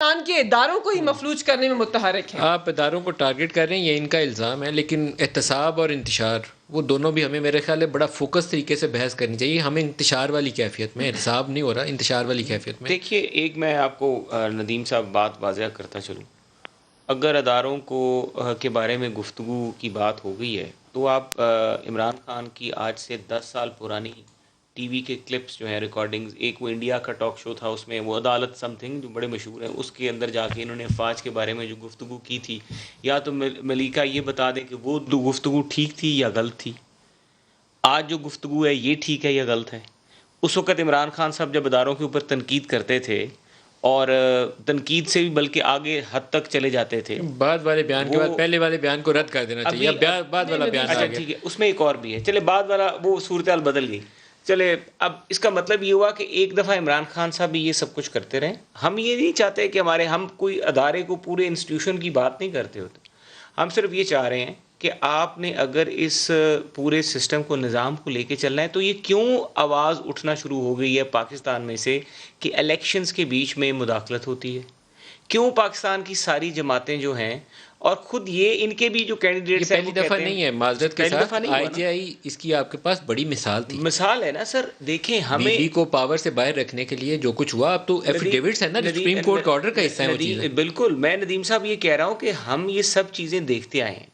پاکستان کے اداروں کو ہی مفلوج کرنے میں متحرک ہیں. آپ اداروں کو ٹارگٹ کر رہے ہیں، یہ ان کا الزام ہے، لیکن احتساب اور انتشار وہ دونوں بھی ہمیں میرے خیال ہے بڑا فوکس طریقے سے بحث کرنی چاہیے. ہمیں انتشار والی کیفیت میں، احتساب نہیں ہو رہا، انتشار والی کیفیت میں. دیکھیے ایک میں آپ کو ندیم صاحب بات واضح کرتا چلوں. اگر اداروں کو کے بارے میں گفتگو کی بات ہو گئی ہے تو آپ عمران خان کی آج سے 10 سال پرانی ٹی وی کے کلپس جو ہیں ریکارڈنگز، ایک وہ انڈیا کا ٹاک شو تھا، اس میں وہ عدالت سم تھنگ جو بڑے مشہور ہیں، اس کے اندر جا کے انہوں نے افواج کے بارے میں جو گفتگو کی تھی، یا تو ملیکہ یہ بتا دیں کہ وہ گفتگو ٹھیک تھی یا غلط تھی. آج جو گفتگو ہے یہ ٹھیک ہے یا غلط ہے. اس وقت عمران خان صاحب جب اداروں کے اوپر تنقید کرتے تھے اور تنقید سے بھی بلکہ آگے حد تک چلے جاتے تھے، بعد والے بیان کے بعد پہلے والے بیان کو رد کر دینا چاہیے. بعد والا بیان اچھا ٹھیک ہے، اس میں ایک اور بھی ہے، چلے بعد والا وہ صورتحال بدل گئی. چلے اب اس کا مطلب یہ ہوا کہ ایک دفعہ عمران خان صاحب بھی یہ سب کچھ کرتے رہیں. ہم یہ نہیں چاہتے کہ ہم کوئی ادارے کو، پورے انسٹیٹیوشن کی بات نہیں کرتے ہوتے. ہم صرف یہ چاہ رہے ہیں کہ آپ نے اگر اس پورے سسٹم کو، نظام کو لے کے چلنا ہے تو یہ کیوں آواز اٹھنا شروع ہو گئی ہے پاکستان میں سے کہ الیکشنز کے بیچ میں مداخلت ہوتی ہے؟ کیوں پاکستان کی ساری جماعتیں جو ہیں اور خود یہ ان کے بھی جو کینڈیڈیٹس ہیں، پہلی دفعہ نہیں ہے، معذرت کے ساتھ آئی جے آئی اس کی آپ کے پاس بڑی مثال تھی. مثال ہے نا سر. دیکھیں ہمیں بی بی کو پاور سے باہر رکھنے کے لیے جو کچھ ہوا، اب تو ایفیڈیوٹس ہیں نا، سپریم کورٹ کا آرڈر کا حصہ ہے وہ چیزیں. بالکل. میں ندیم صاحب یہ کہہ رہا ہوں کہ ہم یہ سب چیزیں دیکھتے آئے ہیں.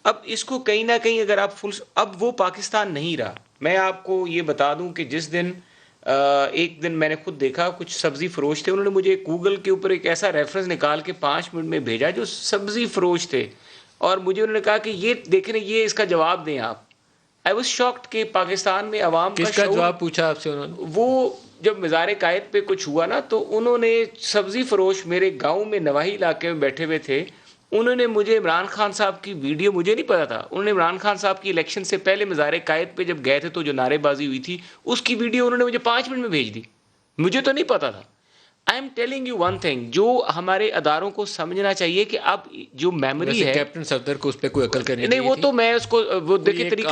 اب اس کو کہیں نہ کہیں اگر آپ اب وہ پاکستان نہیں رہا. میں آپ کو یہ بتا دوں کہ جس دن ایک دن میں نے خود دیکھا، کچھ سبزی فروش تھے، انہوں نے مجھے گوگل کے اوپر ایک ایسا ریفرنس نکال کے 5 منٹ میں بھیجا جو سبزی فروش تھے، اور مجھے انہوں نے کہا کہ یہ دیکھیں، یہ اس کا جواب دیں آپ. آئی واز شاکڈ کہ پاکستان میں عوام کس کا جواب پوچھا آپ سے انہوں نے؟ وہ جب مزار قائد پہ کچھ ہوا نا تو انہوں نے سبزی فروش میرے گاؤں میں نواحی علاقے میں بیٹھے ہوئے تھے، انہوں نے مجھے عمران خان صاحب کی ویڈیو، مجھے نہیں پتا تھا، انہوں نے عمران خان صاحب کی الیکشن سے پہلے مزار قائد پہ جب گئے تھے تو جو نعرے بازی ہوئی تھی اس کی ویڈیو انہوں نے مجھے 5 منٹ میں بھیج دی. مجھے تو نہیں پتا تھا. I am telling you one thing, جو ہمارے اداروں کو سمجھنا چاہیے کہ اب جو میموری ہے، کیپٹن صفدر کو اس پہ کوئی عقل کرنی نہیں، وہ تو میں اس کو وہ دیکھیں طریقہ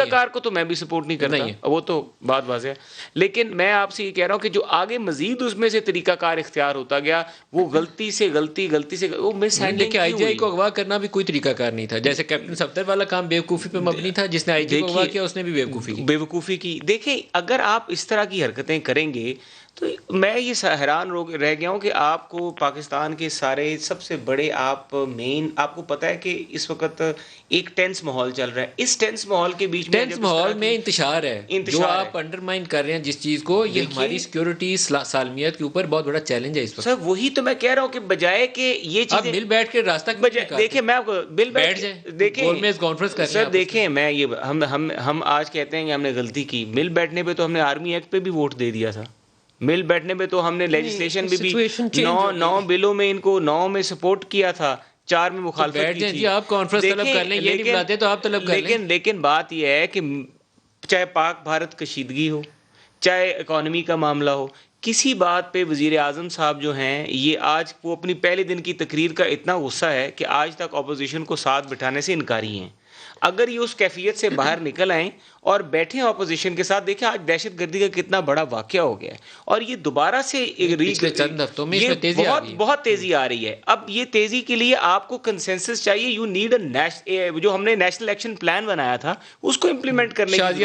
کار کو تو میں بھی سپورٹ نہیں کرتا، وہ تو بات واضح ہے. لیکن میں آپ سے یہ کہہ رہا ہوں کہ جو آگے مزید اس میں سے طریقہ کار اختیار ہوتا گیا، وہ غلطی سے وہ مس ہینڈلنگ کہ آئی جے آئی کو اغوا کرنا بھی کوئی طریقہ کار نہیں تھا. جیسے کیپٹن صفدر والا کام بیوقوفی پہ مبنی تھا، جس نے آئی جے کو اغوا کیا اس نے بھی بیوقوفی کی. دیکھیں اگر آپ اس طرح کی حرکتیں کریں گے تو میں یہ حیران رہ گیا ہوں کہ آپ کو پاکستان کے سارے سب سے بڑے آپ کو پتہ ہے کہ اس وقت ایک ٹینس ماحول چل رہا ہے. اس ٹینس ماحول کے بیچ میں انتشار ہے جو آپ انڈرمائن کر رہے ہیں جس چیز کو، یہ ہماری سیکیورٹی سالمیت کے اوپر بہت بڑا چیلنج ہے اس وقت. سر وہی تو میں کہہ رہا ہوں کہ بجائے کہ یہ چیزیں مل بیٹھ کے راستہ دیکھیں، میں آپ کو بیٹھ جائیں، کانفرنس کریں. سر دیکھیں، میں یہ ہم آج کہتے ہیں کہ ہم نے غلطی کی. مل بیٹھنے پہ تو ہم نے آرمی ایکٹ پہ بھی ووٹ دے دیا تھا. مل بیٹھنے پہ تو ہم نے لیجسلیشن بھی 9 بلوں میں ان کو 9 میں سپورٹ کیا تھا، 4 میں مخالفت کی تھی. آپ کانفرنس طلب کر لیں، یہ نہیں بلاتے تو آپ طلب کر لیں. لیکن بات یہ ہے کہ چاہے پاک بھارت کشیدگی ہو، چاہے اکانومی کا معاملہ ہو، کسی بات پہ وزیر اعظم صاحب جو ہیں، یہ آج وہ اپنی پہلے دن کی تقریر کا اتنا غصہ ہے کہ آج تک اپوزیشن کو ساتھ بٹھانے سے انکاری ہیں. اگر یہ اس کیفیت سے باہر نکل آئیں اور بیٹھیں اپوزیشن کے ساتھ، دیکھیں آج دہشت گردی کا کتنا بڑا واقعہ ہو گیا ہے، اور یہ دوبارہ سے چند ہفتوں میں بہت تیزی آ رہی ہے. اب یہ تیزی کے لیے آپ کو کنسنسس چاہیے. یو نیڈ جو ہم نے نیشنل ایکشن پلان بنایا تھا اس کو امپلیمنٹ کرنے کی